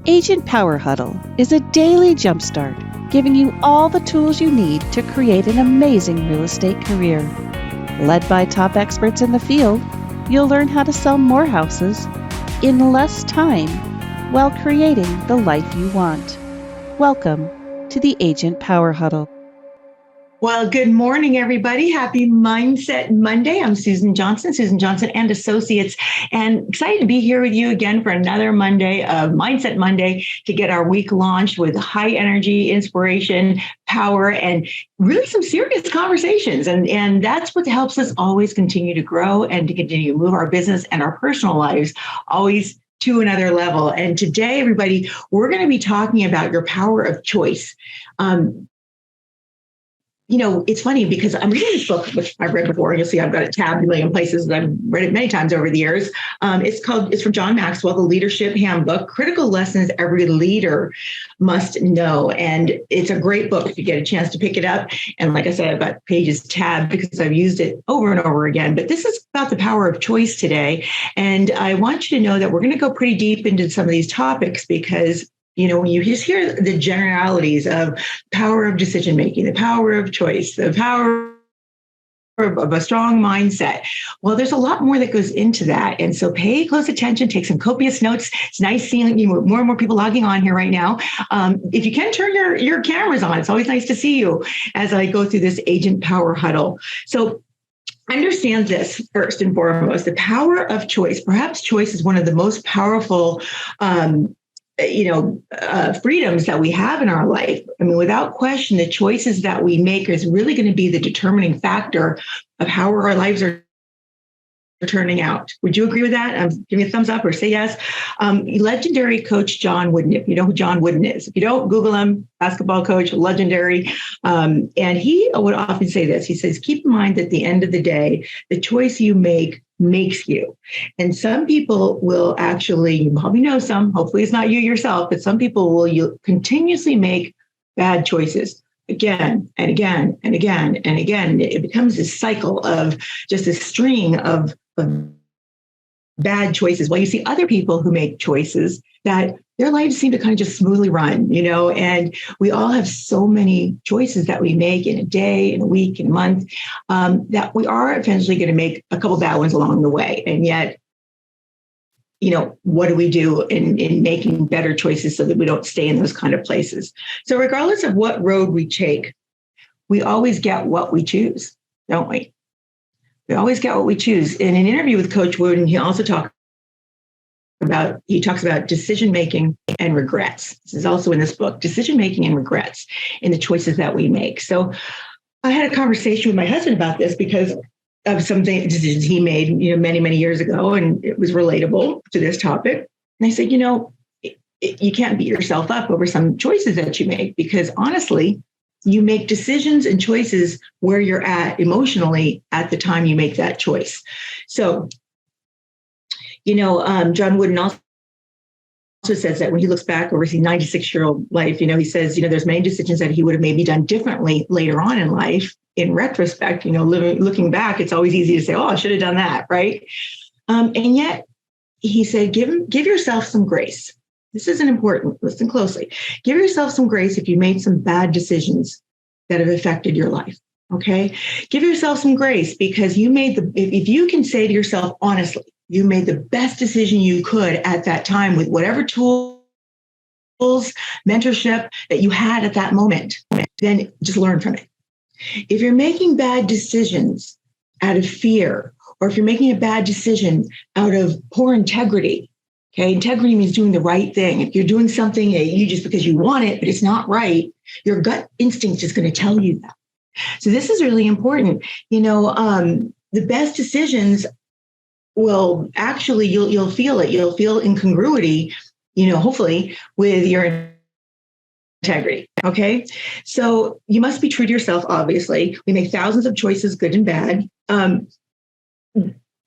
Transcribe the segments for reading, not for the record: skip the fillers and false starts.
Agent Power Huddle is a daily jumpstart, giving you all the tools you need to create an amazing real estate career. Led by top experts in the field, you'll learn how to sell more houses in less time while creating the life you want. Welcome to the Agent Power Huddle. Well, good morning, everybody. Happy Mindset Monday. I'm Susan Johnson and Associates, and excited to be here with you again for another Monday of Mindset Monday to get our week launched with high energy, inspiration, power, and really some serious conversations. And that's what helps us always continue to grow and to continue to move our business and our personal lives always to another level. And today, everybody, we're going to be talking about your power of choice. It's funny because I'm reading this book, which I've read before. You'll see I've got it tabbed a million places. I've read it many times over the years. It's from John Maxwell, The Leadership Handbook, Critical Lessons Every Leader Must Know. And it's a great book if you get a chance to pick it up. And like I said, I've got pages tabbed because I've used it over and over again. But this is about the power of choice today. And I want you to know that we're going to go pretty deep into some of these topics because when you just hear the generalities of power of decision making, the power of choice, the power of a strong mindset, well, there's a lot more that goes into that. And so pay close attention, take some copious notes. It's nice seeing more and more people logging on here right now. If you can turn your cameras on, it's always nice to see you as I go through this Agent Power Huddle. So understand this first and foremost, the power of choice. Perhaps choice is one of the most powerful freedoms that we have in our life. I mean, without question, the choices that we make is really going to be the determining factor of how our lives are turning out. Would you agree with that? Give me a thumbs up or say yes. Legendary coach John Wooden, if you know who John Wooden is. If you don't, Google him, basketball coach, legendary. And he would often say this. He says, keep in mind that at the end of the day, the choice you make makes you. And some people will actually, you probably know some, hopefully it's not you yourself, but some people will continuously make bad choices again and again and again and again. It becomes this cycle of just a string of bad choices. Well, you see other people who make choices that their lives seem to kind of just smoothly run, and we all have so many choices that we make in a day, in a week, in a month, that we are eventually going to make a couple bad ones along the way. And yet, what do we do in making better choices so that we don't stay in those kind of places? So regardless of what road we take, we always get what we choose, don't we? We always get what we choose. In an interview with Coach Wooden, he also talks about decision making and regrets. This is also in this book, decision making and regrets in the choices that we make. So I had a conversation with my husband about this because of some decisions he made, many, many years ago, and it was relatable to this topic. And I said, you can't beat yourself up over some choices that you make because honestly, you make decisions and choices where you're at emotionally at the time you make that choice. So, John Wooden also says that when he looks back over his 96-year-old life, he says, there's many decisions that he would have maybe done differently later on in life. In retrospect, looking back, it's always easy to say, oh, I should have done that, right? And yet, he said, give yourself some grace. This isn't important. Listen closely. Give yourself some grace if you made some bad decisions that have affected your life. Okay. Give yourself some grace because if you can say to yourself, honestly, you made the best decision you could at that time with whatever tools, mentorship that you had at that moment, then just learn from it. If you're making bad decisions out of fear, or if you're making a bad decision out of poor integrity, okay, integrity means doing the right thing. If you're doing something you just because you want it, but it's not right, your gut instinct is going to tell you that. So this is really important. The best decisions will actually, you'll feel it. You'll feel incongruity, hopefully with your integrity. Okay. So you must be true to yourself. Obviously we make thousands of choices, good and bad. But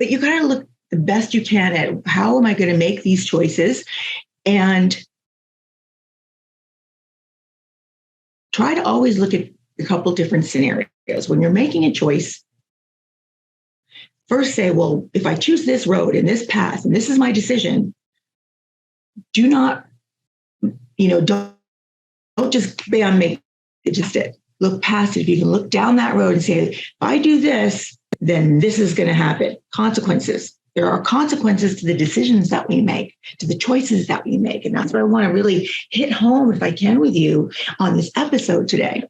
you got to look the best you can at how am I going to make these choices and try to always look at a couple different scenarios. When you're making a choice, first say, well, if I choose this road and this path, and this is my decision, do not don't just bam, make it just it. Look past it. If you can look down that road and say, if I do this, then this is going to happen. Consequences. There are consequences to the decisions that we make, to the choices that we make. And that's what I want to really hit home, if I can, with you on this episode today.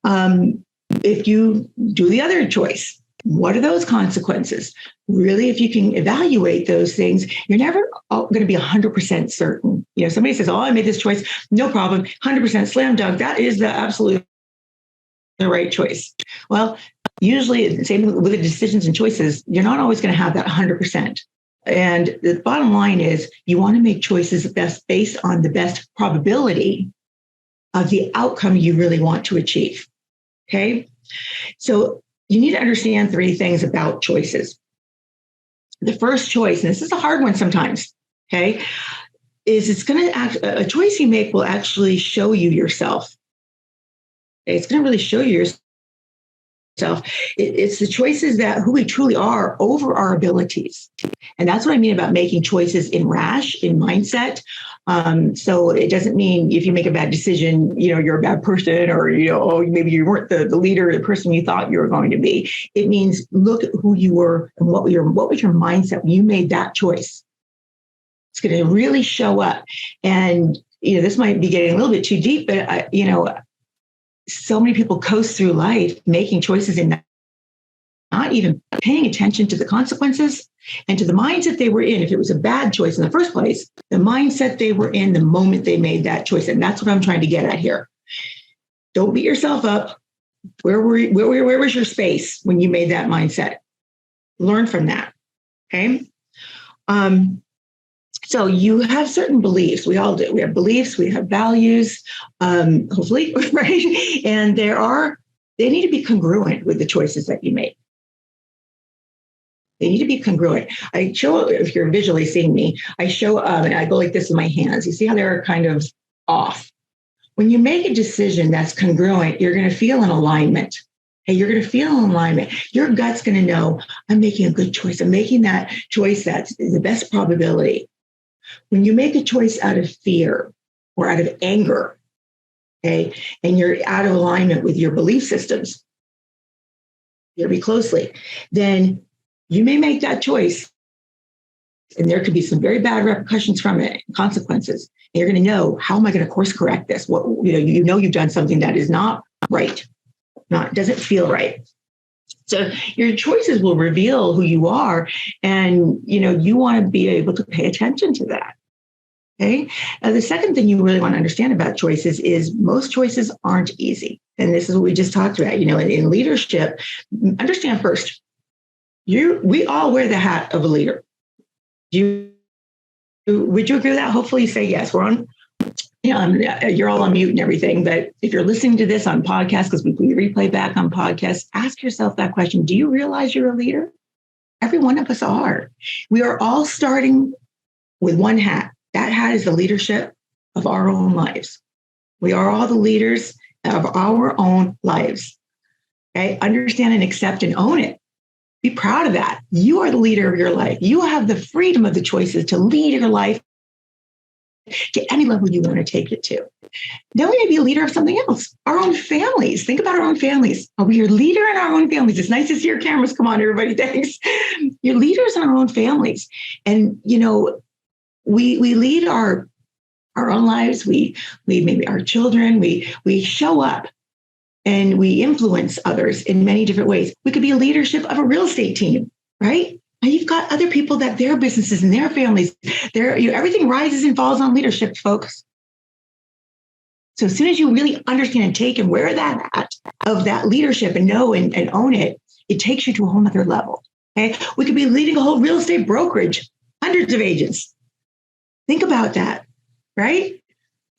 If you do the other choice, what are those consequences? Really, if you can evaluate those things, you're never going to be 100% certain. Somebody says, oh, I made this choice, no problem, 100% slam dunk. That is the absolute the right choice. Well, usually, same with the decisions and choices, you're not always going to have that 100%. And the bottom line is you want to make choices based on the best probability of the outcome you really want to achieve. Okay? So you need to understand 3 things about choices. The first choice, and this is a hard one sometimes, okay, is a choice you make will actually show you yourself. It's going to really show you yourself. It's the choices that who we truly are over our abilities. And that's what I mean about making choices in mindset. So it doesn't mean if you make a bad decision, you're a bad person, or, maybe you weren't the leader, the person you thought you were going to be. It means look at who you were and what was your mindset when you made that choice. It's going to really show up. And, this might be getting a little bit too deep, but, so many people coast through life making choices and not even paying attention to the consequences and to the mindset they were in. If it was a bad choice in the first place, the mindset they were in the moment they made that choice. And that's what I'm trying to get at here. Don't beat yourself up. Where was your space when you made that mindset? Learn from that. Okay. So you have certain beliefs. We all do. We have beliefs. We have values, hopefully, right? And they need to be congruent with the choices that you make. They need to be congruent. I show, if you're visually seeing me, I show, and I go like this with my hands. You see how they're kind of off? When you make a decision that's congruent, you're going to feel an alignment. Hey, you're going to feel an alignment. Your gut's going to know, I'm making a good choice. I'm making that choice that's the best probability. When you make a choice out of fear or out of anger, okay, and you're out of alignment with your belief systems, hear me closely, then you may make that choice and there could be some very bad repercussions from it, consequences. And you're going to know, how am I going to course correct this? You've done something that is not right, doesn't feel right. So your choices will reveal who you are, and you want to be able to pay attention to that. Okay. The second thing you really want to understand about choices is most choices aren't easy, and this is what we just talked about. In leadership, understand first, we all wear the hat of a leader. Would you agree with that? Hopefully, you say yes. We're on. You're all on mute and everything, but if you're listening to this on podcast, because we replay back on podcasts, ask yourself that question. Do you realize you're a leader? Every one of us are. We are all starting with one hat. That hat is the leadership of our own lives. We are all the leaders of our own lives. Okay? Understand and accept and own it. Be proud of that. You are the leader of your life. You have the freedom of the choices to lead your life to any level you want to take it to. Then we may be a leader of something else, our own families. Think about our own families. Are we a leader in our own families? It's nice to see your cameras. Come on, everybody. Thanks. You're leaders in our own families. And, we lead our own lives. We lead maybe our children. We show up and we influence others in many different ways. We could be a leadership of a real estate team, right? And you've got other people that their businesses and their families, everything rises and falls on leadership, folks. So as soon as you really understand and take and wear that hat of that leadership and know and own it, it takes you to a whole nother level. Okay. We could be leading a whole real estate brokerage, hundreds of agents. Think about that, right?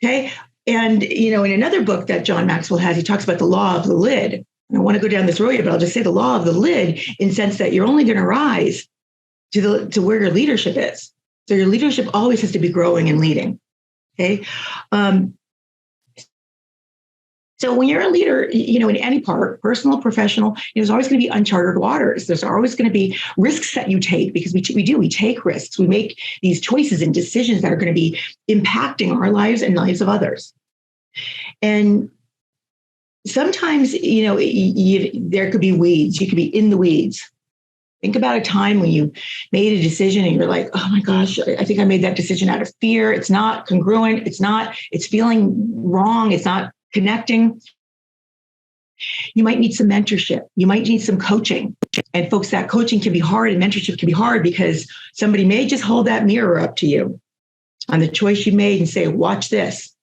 Okay. And, in another book that John Maxwell has, he talks about the law of the lid. I don't want to go down this road yet, but I'll just say the law of the lid in the sense that you're only going to rise to where your leadership is. So your leadership always has to be growing and leading. Okay. So when you're a leader, in any part, personal, professional, there's always going to be uncharted waters. There's always going to be risks that you take, because we take risks. We make these choices and decisions that are going to be impacting our lives and lives of others. And sometimes, there could be weeds. You could be in the weeds. Think about a time when you made a decision and you're like, oh my gosh, I think I made that decision out of fear. It's not congruent. It's feeling wrong. It's not connecting. You might need some mentorship. You might need some coaching. And folks, that coaching can be hard and mentorship can be hard, because somebody may just hold that mirror up to you on the choice you made and say, watch this.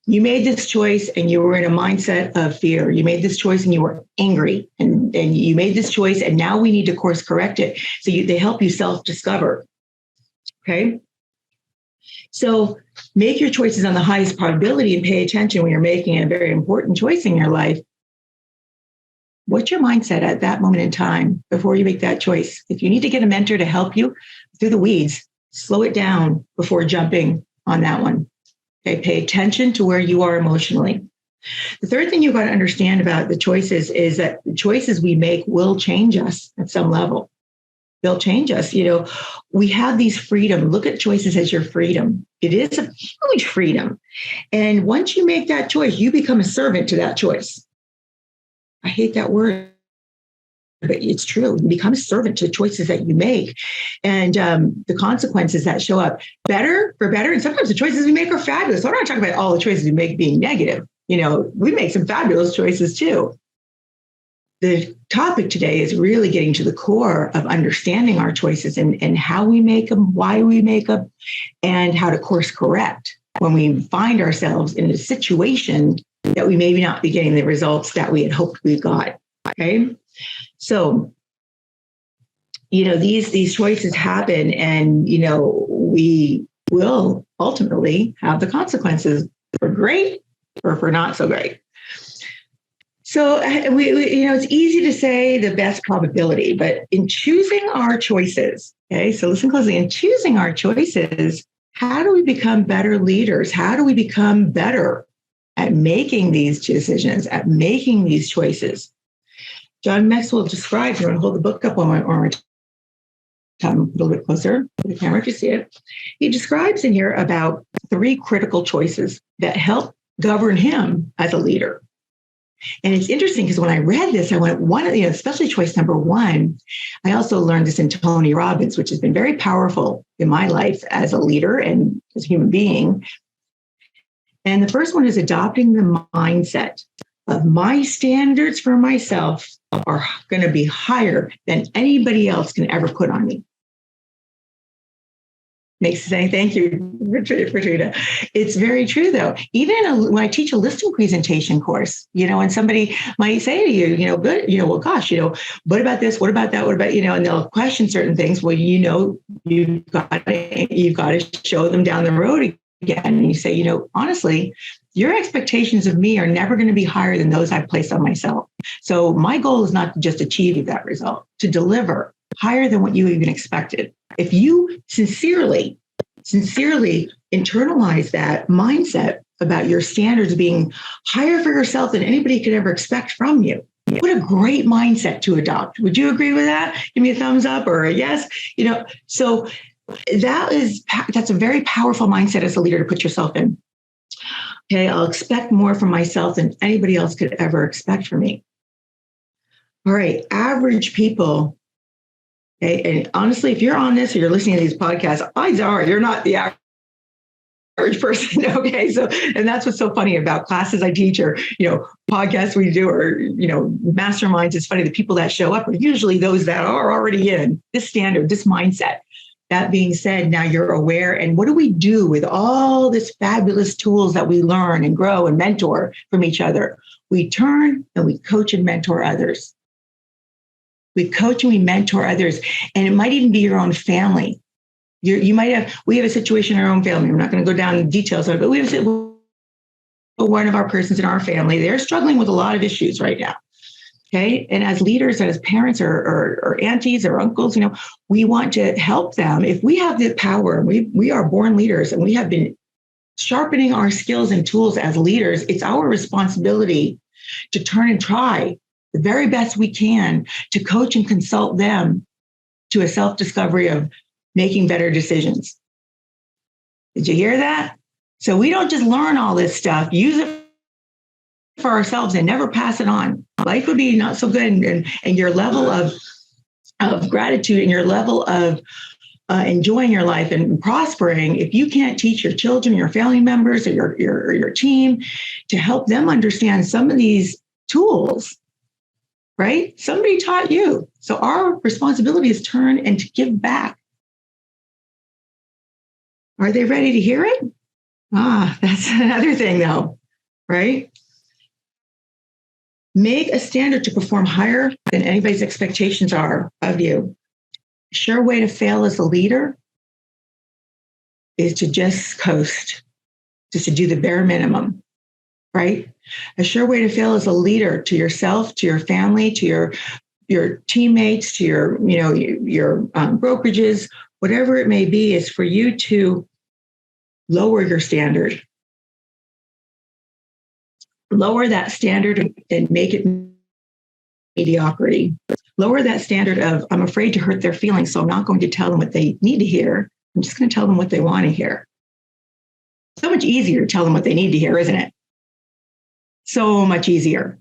You made this choice and you were in a mindset of fear. You made this choice and you were angry, and you made this choice and now we need to course correct it. So they help you self-discover. Okay. So make your choices on the highest probability and pay attention when you're making a very important choice in your life. What's your mindset at that moment in time before you make that choice? If you need to get a mentor to help you through the weeds, slow it down before jumping on that one. Okay, pay attention to where you are emotionally. The third thing you've got to understand about the choices is that the choices we make will change us at some level. They'll change us. We have these freedom. Look at choices as your freedom. It is a huge freedom. And once you make that choice, you become a servant to that choice. I hate that word, but it's true. You become a servant to the choices that you make, and the consequences that show up, better for better. And sometimes the choices we make are fabulous. So I'm not talking about all the choices we make being negative. We make some fabulous choices too. The topic today is really getting to the core of understanding our choices and how we make them, why we make them, and how to course correct when we find ourselves in a situation that we maybe not be getting the results that we had hoped we got. Okay. So, these choices happen, and, we will ultimately have the consequences for great or for not so great. So it's easy to say the best probability, but in choosing our choices, okay, so listen closely, in choosing our choices, how do we become better leaders? How do we become better at making these decisions, at making these choices? John Maxwell describes, I'm going to hold the book up one more time, a little bit closer to the camera if you see it. He describes in here about 3 critical choices that help govern him as a leader. And it's interesting because when I read this, I went, especially choice number 1, I also learned this in Tony Robbins, which has been very powerful in my life as a leader and as a human being. And the first one is adopting the mindset of my standards for myself are going to be higher than anybody else can ever put on me. Makes sense. Thank you, Patricia. It's very true, though. Even when I teach a listing presentation course, and somebody might say to you, good, well, gosh, what about this? What about that? What about, and they'll question certain things. Well, you've got to show them down the road again. And you say, honestly, your expectations of me are never going to be higher than those I've placed on myself. So my goal is not to just achieve that result, to deliver higher than what you even expected. If you sincerely internalize that mindset about your standards being higher for yourself than anybody could ever expect from you, what a great mindset to adopt. Would you agree with that? Give me a thumbs up or a yes. So that's a very powerful mindset as a leader to put yourself in. Okay, I'll expect more from myself than anybody else could ever expect from me. All right, average people. Okay, and honestly, if you're on this or you're listening to these podcasts, odds are you're not the average person. Okay, so, and that's what's so funny about classes I teach or, podcasts we do or, masterminds. It's funny, the people that show up are usually those that are already in this standard, this mindset. That being said, now you're aware. And what do we do with all this fabulous tools that we learn and grow and mentor from each other? We turn and we coach and mentor others. We coach and we mentor others. And it might even be your own family. We have a situation in our own family. I'm not going to go down in details of it, but we have one of our persons in our family. They're struggling with a lot of issues right now. Okay. And as leaders and as parents or aunties or uncles, we want to help them. If we have the power, we are born leaders and we have been sharpening our skills and tools as leaders, it's our responsibility to turn and try the very best we can to coach and consult them to a self-discovery of making better decisions. Did you hear that? So we don't just learn all this stuff, use it for ourselves and never pass it on. Life would be not so good. And your level of gratitude and your level of enjoying your life and prospering, if you can't teach your children, your family members, or your team to help them understand some of these tools, right? Somebody taught you. So our responsibility is turn and to give back. Are they ready to hear it? That's another thing though, right? Make a standard to perform higher than anybody's expectations are of you. A sure way to fail as a leader is to just coast, just to do the bare minimum, right? A sure way to fail as a leader to yourself, to your family, to your teammates, to your brokerages, whatever it may be, is for you to lower your standard. Lower that standard and make it mediocrity. Lower that standard of, I'm afraid to hurt their feelings, so I'm not going to tell them what they need to hear. I'm just going to tell them what they want to hear. So much easier to tell them what they need to hear, isn't it? So much easier.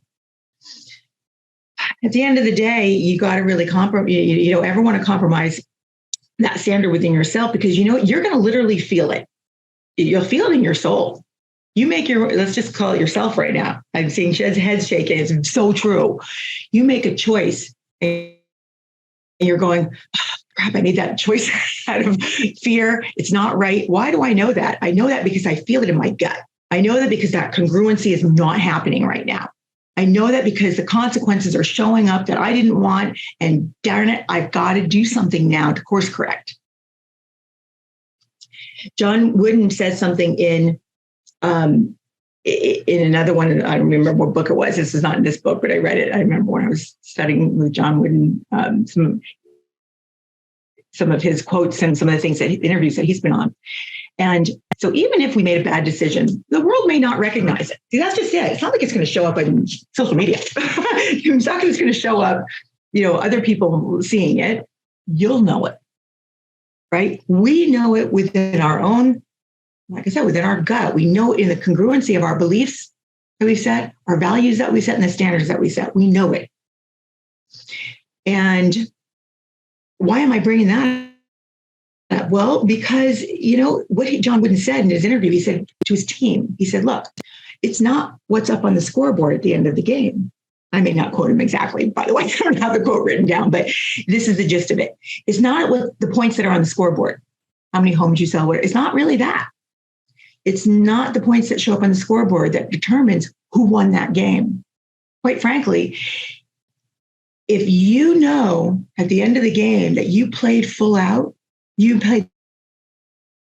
At the end of the day, you got to really compromise. You don't ever want to compromise that standard within yourself, because you know you're going to literally feel it. You'll feel it in your soul. You make let's just call it yourself right now. I'm seeing Shed's head shaking. It's so true. You make a choice and you're going, crap, I made that choice out of fear. It's not right. Why do I know that? I know that because I feel it in my gut. I know that because that congruency is not happening right now. I know that because the consequences are showing up that I didn't want, and darn it, I've got to do something now to course correct. John Wooden said something in another one, I don't remember what book it was. This is not in this book, but I read it. I remember when I was studying with John Wooden, some of his quotes and some of the things interviews that he's been on. And so even if we made a bad decision, the world may not recognize it. See, that's just it. It's not like it's going to show up on social media. It's not going to show up, other people seeing it. You'll know it, right? We know it within our own, like I said, within our gut. We know in the congruency of our beliefs that we set, our values that we set, and the standards that we set. We know it. And why am I bringing that up? Well, because, what John Wooden said in his interview, he said to his team, he said, look, it's not what's up on the scoreboard at the end of the game. I may not quote him exactly, by the way. I don't have the quote written down, but this is the gist of it. It's not what the points that are on the scoreboard, how many homes you sell. It's not really that. It's not the points that show up on the scoreboard that determines who won that game. Quite frankly, if you know at the end of the game that you played full out, you played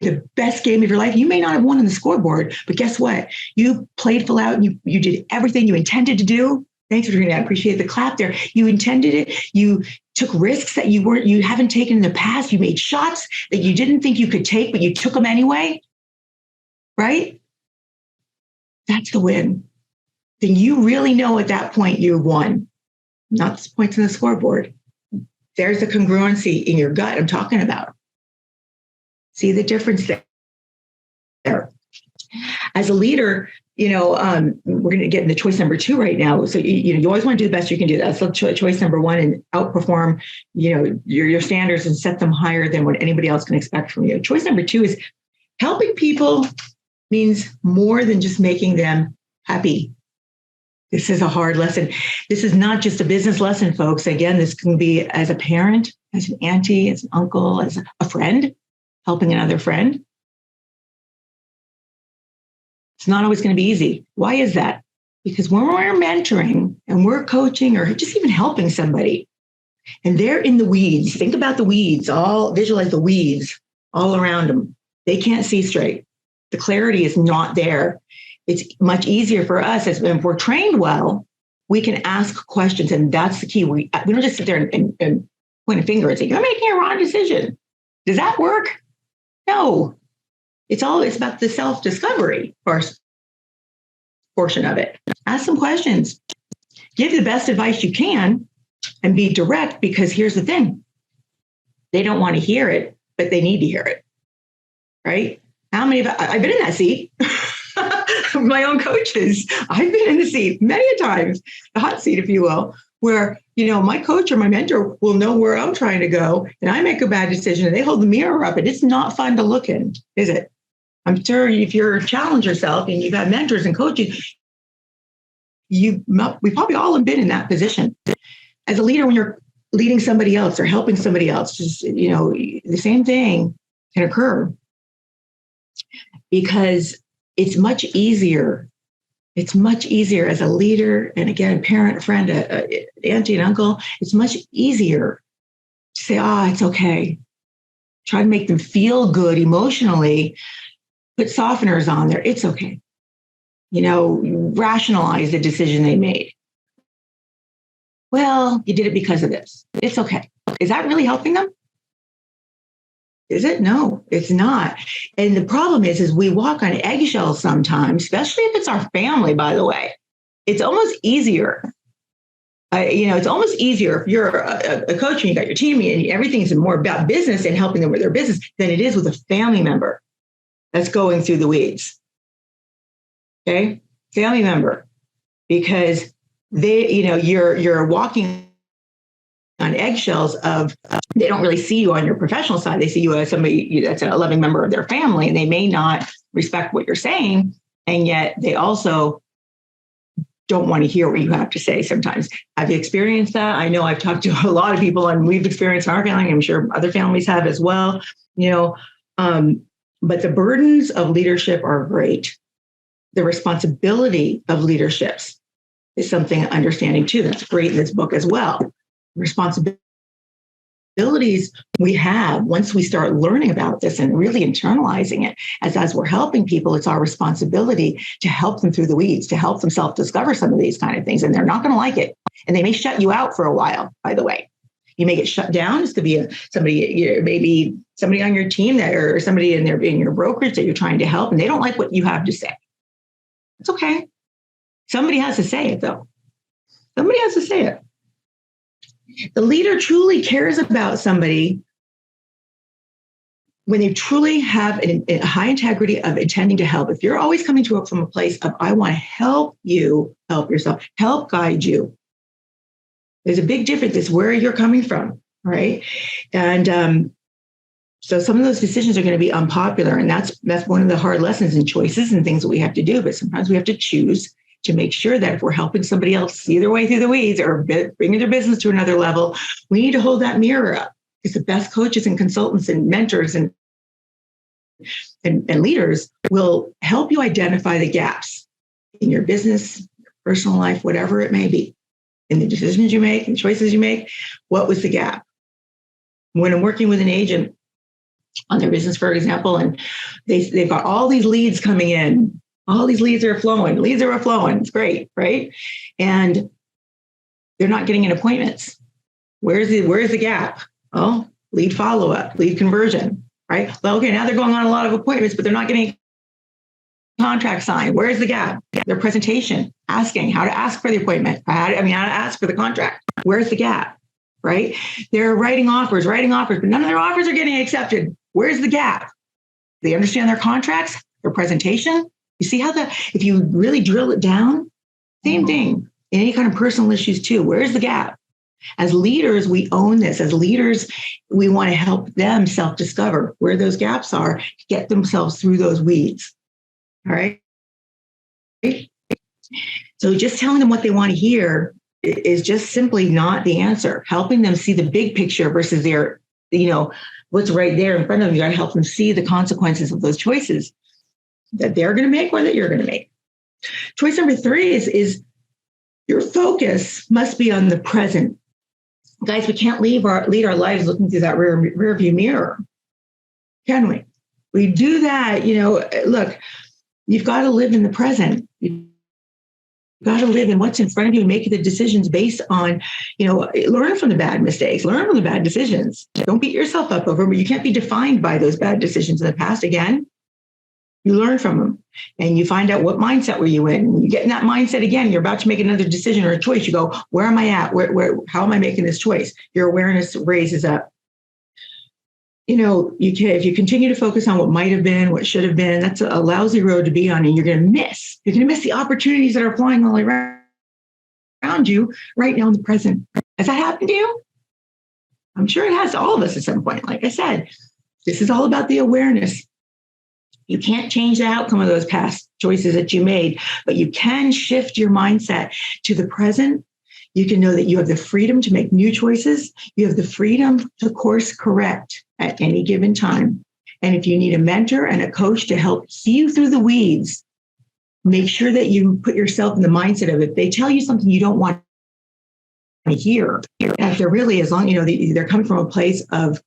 the best game of your life, you may not have won on the scoreboard, but guess what? You played full out and you did everything you intended to do. Thanks, Virginia. I appreciate the clap there. You intended it. You took risks that you haven't taken in the past. You made shots that you didn't think you could take, but you took them anyway. Right? That's the win. Then you really know at that point you won, not the points on the scoreboard. There's the congruency in your gut I'm talking about. See the difference there. As a leader, we're going to get into choice number 2 right now. So, you always want to do the best you can do. That's choice number 1, and outperform, your standards and set them higher than what anybody else can expect from you. Choice number 2 is helping people means more than just making them happy. This is a hard lesson. This is not just a business lesson, folks. Again, this can be as a parent, as an auntie, as an uncle, as a friend, helping another friend. It's not always going to be easy. Why is that? Because when we're mentoring and we're coaching or just even helping somebody, and they're in the weeds, think about the weeds, visualize the weeds all around them. They can't see straight. The clarity is not there. It's much easier for us, if we're trained well, we can ask questions, and that's the key. We don't just sit there and point a finger and say, you're making a wrong decision. Does that work? No. It's about the self-discovery portion of it. Ask some questions. Give the best advice you can and be direct, because here's the thing. They don't want to hear it, but they need to hear it. Right? How many I've been in that seat. My own coaches. I've been in the seat many a times, the hot seat, if you will, where, my coach or my mentor will know where I'm trying to go, and I make a bad decision and they hold the mirror up, and it's not fun to look in, is it? I'm sure if you're challenge yourself and you've had mentors and coaches, we probably all have been in that position. As a leader, when you're leading somebody else or helping somebody else, just, the same thing can occur, because it's much easier. It's much easier as a leader, and again, parent, friend, auntie, and uncle. It's much easier to say, it's okay. Try to make them feel good emotionally. Put softeners on there. It's okay. Rationalize the decision they made. Well, you did it because of this. It's okay. Is that really helping them? Is it? No, it's not. And the problem is we walk on eggshells sometimes, especially if it's our family, by the way. It's almost easier. It's almost easier if you're a coach and you got your team and everything's more about business and helping them with their business than it is with a family member that's going through the weeds. Okay? Family member. Because you're walking on eggshells of, they don't really see you on your professional side. They see you as somebody that's a loving member of their family, and they may not respect what you're saying. And yet they also don't want to hear what you have to say sometimes. Have you experienced that? I know I've talked to a lot of people, and we've experienced our family. I'm sure other families have as well, but the burdens of leadership are great. The responsibility of leaderships is something understanding too. That's great in this book as well. Responsibilities we have once we start learning about this and really internalizing it as we're helping people, it's our responsibility to help them through the weeds, to help them self-discover some of these kind of things. And they're not going to like it. And they may shut you out for a while, by the way. You may get shut down. This could be maybe somebody on your team or somebody in your brokerage that you're trying to help, and they don't like what you have to say. It's okay. Somebody has to say it, though. Somebody has to say it. The leader truly cares about somebody when they truly have a high integrity of intending to help. If you're always coming from a place of, I want to help you, help yourself, help guide you. There's a big difference. It's where you're coming from, right? And so some of those decisions are going to be unpopular. And that's one of the hard lessons and choices and things that we have to do. But sometimes we have to choose to make sure that if we're helping somebody else see their way through the weeds or bringing their business to another level, we need to hold that mirror up, because the best coaches and consultants and mentors and leaders will help you identify the gaps in your business, personal life, whatever it may be, in the decisions you make and choices you make. What was the gap? When I'm working with an agent on their business, for example, and they've got all these leads coming in, all these leads are flowing. It's great, right? And they're not getting in appointments. Where's the gap? Oh, lead follow-up, lead conversion, right? Well, okay, now they're going on a lot of appointments, but they're not getting contract signed. Where's the gap? Their presentation, asking how to ask for the appointment, how to ask for the contract. Where's the gap, right? They're writing offers, but none of their offers are getting accepted. Where's the gap? They understand their contracts, their presentation. You see how if you really drill it down, same thing in any kind of personal issues too. Where's the gap? As leaders, we own this. As leaders, we want to help them self-discover where those gaps are, to get themselves through those weeds. All right. So just telling them what they want to hear is just simply not the answer. Helping them see the big picture versus their, what's right there in front of them. You got to help them see the consequences of those choices that they're going to make or that you're going to make. Choice number 3 is your focus must be on the present. Guys, we can't lead our lives looking through that rear view mirror, can we? We do that, look, you've got to live in the present. You've got to live in what's in front of you and make the decisions based on, learn from the bad mistakes, learn from the bad decisions. Don't beat yourself up over them, but you can't be defined by those bad decisions in the past. Again, You learn from them and you find out what mindset were you in. When you get in that mindset again, you're about to make another decision or a choice. You go, where am I at? How am I making this choice? Your awareness raises up. If you continue to focus on what might have been, what should have been, that's a lousy road to be on, and you're going to miss. You're going to miss the opportunities that are flying all around you right now in the present. Has that happened to you? I'm sure it has to all of us at some point. Like I said, this is all about the awareness. You can't change the outcome of those past choices that you made, but you can shift your mindset to the present. You can know that you have the freedom to make new choices. You have the freedom to course correct at any given time. And if you need a mentor and a coach to help see you through the weeds, make sure that you put yourself in the mindset of it. If they tell you something you don't want to hear, if they're really, as long, they're coming from a place of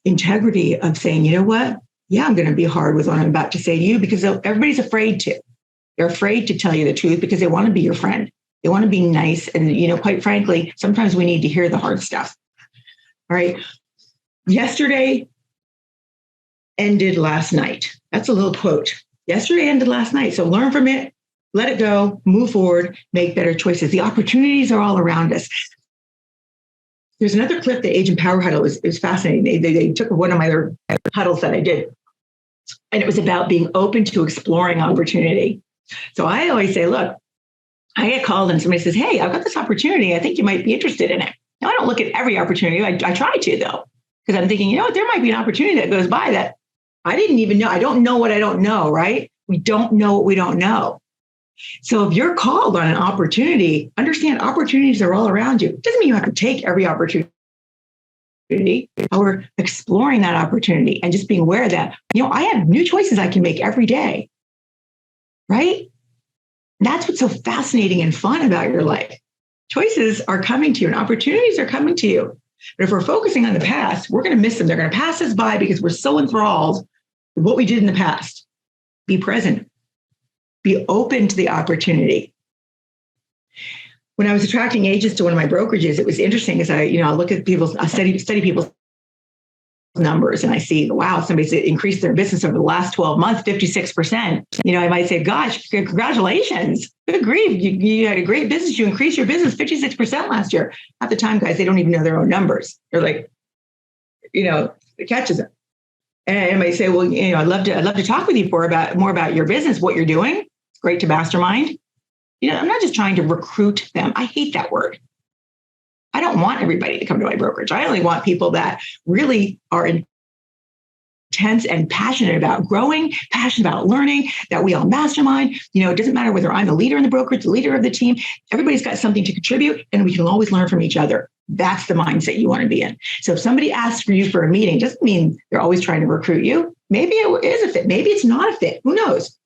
integrity of saying, you know what? Yeah, I'm going to be hard with what I'm about to say to you, because everybody's afraid to. They're afraid to tell you the truth because they want to be your friend. They want to be nice. And, quite frankly, sometimes we need to hear the hard stuff. All right. Yesterday ended last night. That's a little quote. Yesterday ended last night. So learn from it, let it go, move forward, make better choices. The opportunities are all around us. There's another clip, the Agent Power Huddle is fascinating. They took one of my other huddles that I did, and it was about being open to exploring opportunity. So I always say, look, I get called and somebody says, hey, I've got this opportunity. I think you might be interested in it. Now, I don't look at every opportunity. I try to, though, because I'm thinking, there might be an opportunity that goes by that I didn't even know. I don't know what I don't know, right? We don't know what we don't know. So if you're called on an opportunity, understand opportunities are all around you. It doesn't mean you have to take every opportunity. However, exploring that opportunity and just being aware of that, I have new choices I can make every day, right? That's what's so fascinating and fun about your life. Choices are coming to you and opportunities are coming to you. But if we're focusing on the past, we're going to miss them. They're going to pass us by because we're so enthralled with what we did in the past. Be present. Be open to the opportunity. When I was attracting agents to one of my brokerages, it was interesting as I look at I study people's numbers, and I see, wow, somebody's increased their business over the last 12 months, 56%. I might say, gosh, congratulations. Good grief. You had a great business. You increased your business 56% last year. At the time, guys, they don't even know their own numbers. They're like, it catches them. And I might say, well, I'd love to talk with you more about your business, what you're doing. It's great to mastermind. I'm not just trying to recruit them. I hate that word. I don't want everybody to come to my brokerage. I only want people that really are intense and passionate about growing, passionate about learning, that we all mastermind. It doesn't matter whether I'm the leader in the brokerage, the leader of the team. Everybody's got something to contribute, and we can always learn from each other. That's the mindset you want to be in. So if somebody asks for you for a meeting, doesn't mean they're always trying to recruit you. Maybe it is a fit. Maybe it's not a fit. Who knows?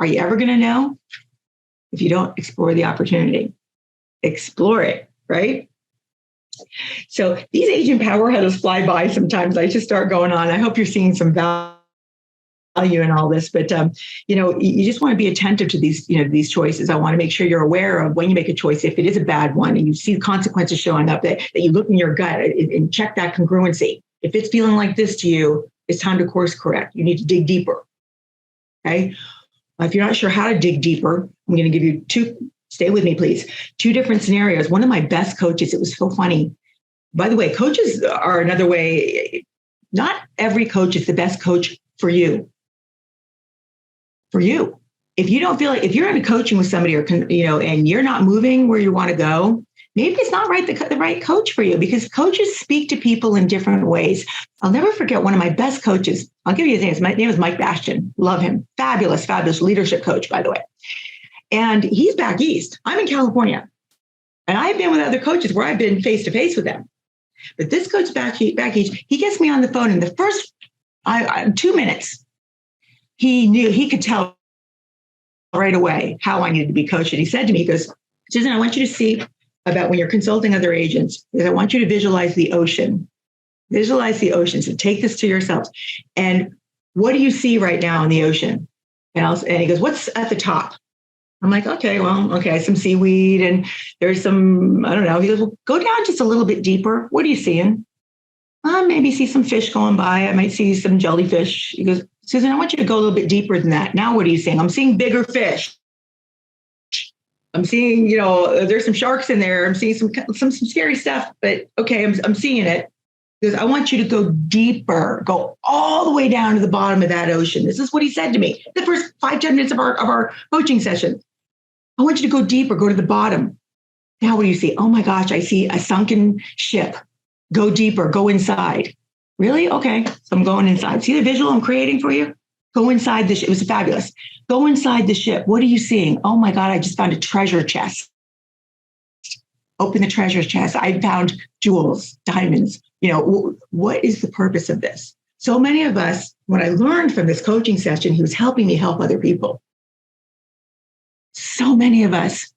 Are you ever going to know if you don't explore the opportunity? Explore it, right? So these agent power huddles fly by sometimes. I just start going on. I hope you're seeing some value in all this, but you just want to be attentive to these choices. I want to make sure you're aware of when you make a choice, if it is a bad one and you see the consequences showing up, that you look in your gut and check that congruency. If it's feeling like this to you, it's time to course correct. You need to dig deeper. Okay. If you're not sure how to dig deeper, I'm going to give you stay with me, please. 2 different scenarios. One of my best coaches, it was so funny. By the way, coaches are another way. Not every coach is the best coach for you. For you. If you don't feel like, if you're in a coaching with somebody and you're not moving where you want to go, maybe it's not the right coach for you, because coaches speak to people in different ways. I'll never forget one of my best coaches. I'll give you his name. His name is Mike Bastian. Love him. Fabulous, fabulous leadership coach, by the way. And he's back east. I'm in California. And I've been with other coaches where I've been face to face with them. But this coach back east, he gets me on the phone in the first 2 minutes. He could tell right away how I needed to be coached. And he said to me, he goes, Susan, I want you to see about when you're consulting other agents, because I want you to visualize the ocean. Visualize the ocean. So take this to yourselves. And what do you see right now in the ocean? And he goes, what's at the top? I'm like, okay, some seaweed and there's some, I don't know. He goes, well, go down just a little bit deeper. What are you seeing? Maybe see some fish going by. I might see some jellyfish. He goes, Susan, I want you to go a little bit deeper than that. Now, what are you seeing? I'm seeing bigger fish. I'm seeing, there's some sharks in there. I'm seeing some scary stuff, but okay, I'm seeing it. Because I want you to go deeper, go all the way down to the bottom of that ocean. This is what he said to me the first 5-10 minutes of our coaching session. I want you to go deeper, go to the bottom. Now, what do you see? Oh my gosh, I see a sunken ship. Go deeper, go inside. Really? Okay, so I'm going inside. See the visual I'm creating for you? Go inside the ship. It was fabulous. Go inside the ship. What are you seeing? Oh my God, I just found a treasure chest. Open the treasure chest. I found jewels, diamonds. What is the purpose of this? So many of us, what I learned from this coaching session, he was helping me help other people. So many of us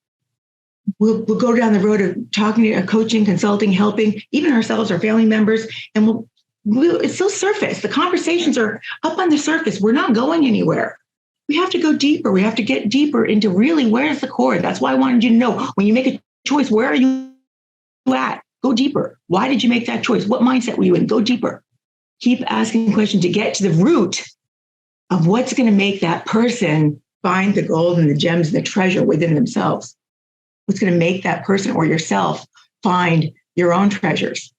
will go down the road of talking to coaching, consulting, helping, even ourselves, our family members, and it's still surface. The conversations are up on the surface. We're not going anywhere. We have to go deeper. We have to get deeper into really where's the core. That's why I wanted you to know when you make a choice, where are you at? Go deeper. Why did you make that choice? What mindset were you in? Go deeper. Keep asking questions to get to the root of what's going to make that person find the gold and the gems and the treasure within themselves. What's going to make that person or yourself find your own treasures.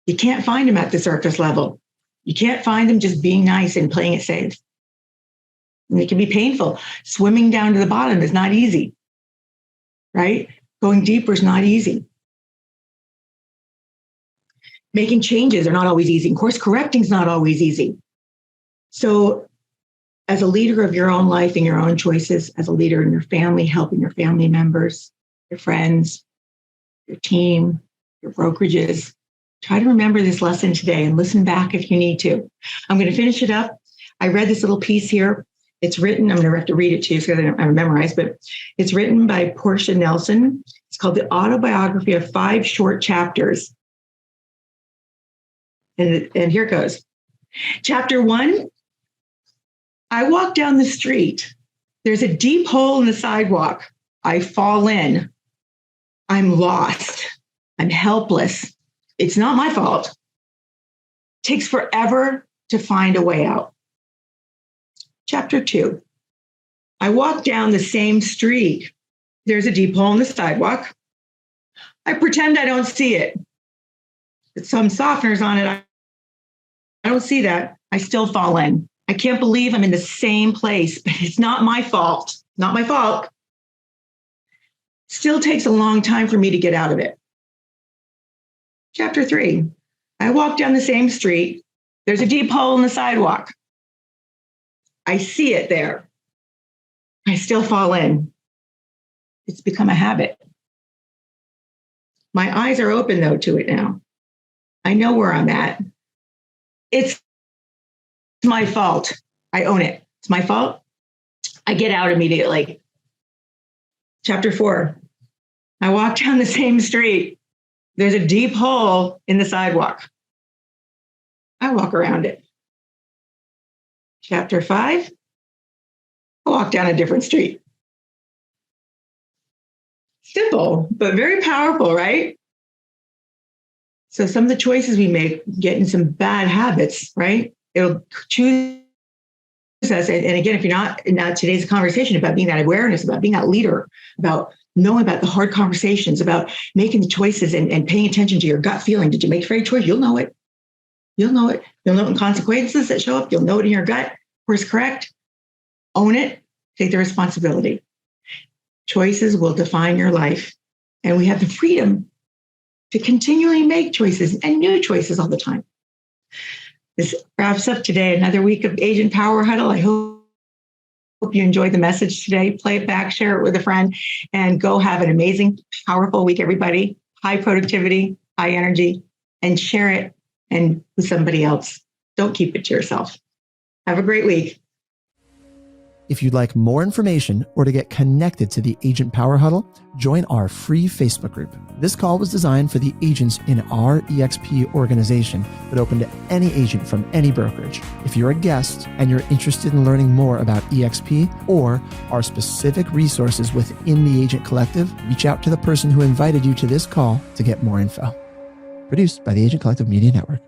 You can't find them at the surface level. You can't find them just being nice and playing it safe. And it can be painful. Swimming down to the bottom is not easy, right? Going deeper is not easy. Making changes are not always easy. Course correcting is not always easy. So as a leader of your own life and your own choices, as a leader in your family, helping your family members, your friends, your team, your brokerages, try to remember this lesson today and listen back if you need to. I'm going to finish it up. I read this little piece here. It's written, I'm going to have to read it to you because I don't memorize, but it's written by Portia Nelson. It's called The Autobiography of 5 Short Chapters. And here it goes. Chapter 1, I walk down the street. There's a deep hole in the sidewalk. I fall in. I'm lost. I'm helpless. It's not my fault. It takes forever to find a way out. Chapter 2, I walk down the same street. There's a deep hole in the sidewalk. I pretend I don't see it. With some softeners on it, I don't see that. I still fall in. I can't believe I'm in the same place, but it's not my fault. Not my fault. Still takes a long time for me to get out of it. Chapter 3, I walk down the same street. There's a deep hole in the sidewalk. I see it there. I still fall in. It's become a habit. My eyes are open, though, to it now. I know where I'm at. It's my fault. I own it. It's my fault. I get out immediately. Chapter 4, I walk down the same street. There's a deep hole in the sidewalk. I walk around it. Chapter 5, I walk down a different street. Simple, but very powerful, right? So some of the choices we make get in some bad habits, right? It'll choose us. And again, if you're not in today's conversation about being that awareness, about being that leader, about knowing about the hard conversations, about making the choices and paying attention to your gut feeling. Did you make the right choice? You'll know it. You'll know it. You'll know it in consequences that show up. You'll know it in your gut. Course correct. Own it. Take the responsibility. Choices will define your life. And we have the freedom to continually make choices and new choices all the time. This wraps up today, another week of Agent Power Huddle. I hope you enjoyed the message today. Play it back, share it with a friend, and go have an amazing, powerful week, everybody. High productivity, high energy, and share it and with somebody else. Don't keep it to yourself. Have a great week. If you'd like more information or to get connected to the Agent Power Huddle, join our free Facebook group. This call was designed for the agents in our EXP organization, but open to any agent from any brokerage. If you're a guest and you're interested in learning more about EXP or our specific resources within the Agent Collective, reach out to the person who invited you to this call to get more info. Produced by the Agent Collective Media Network.